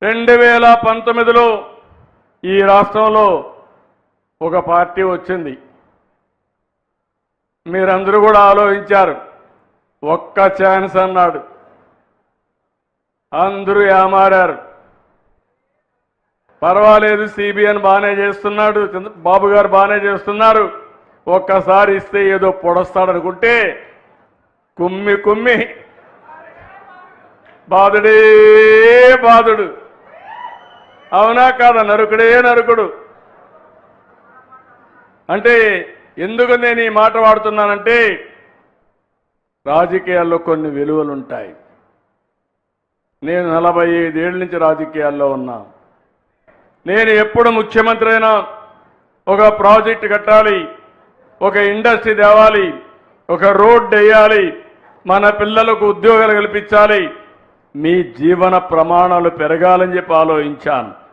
2019లో ఈ రాష్ట్రంలో ఒక పార్టీ వచ్చింది. మీరందరూ కూడా ఆలోచించారు. ఒక్క ఛాన్స్ అన్నాడు. అందరూ ఏమారారు. పర్వాలేదు, సిబిఎన్ బాగానే చేస్తున్నాడు, బాబు గారు బాగానే చేస్తున్నారు, ఒక్కసారి ఇస్తే ఏదో పొడస్తాడనుకుంటే కుమ్మి కుమ్మి బాధుడే బాధుడు. అవునా కాదా? నరుకుడే నరుకుడు. అంటే ఎందుకు నేను ఈ మాట వాడుతున్నానంటే, రాజకీయాల్లో కొన్ని విలువలు ఉంటాయి. నేను 45 ఏళ్ళ నుంచి రాజకీయాల్లో ఉన్నా. నేను ఎప్పుడు ముఖ్యమంత్రి అయినా ఒక ప్రాజెక్టు కట్టాలి, ఒక ఇండస్ట్రీ తేవాలి, ఒక రోడ్ వేయాలి, మన పిల్లలకు ఉద్యోగాలు కల్పించాలి, మీ జీవన ప్రమాణాలు పెరగాలని చెప్పి ఆలోచించాను.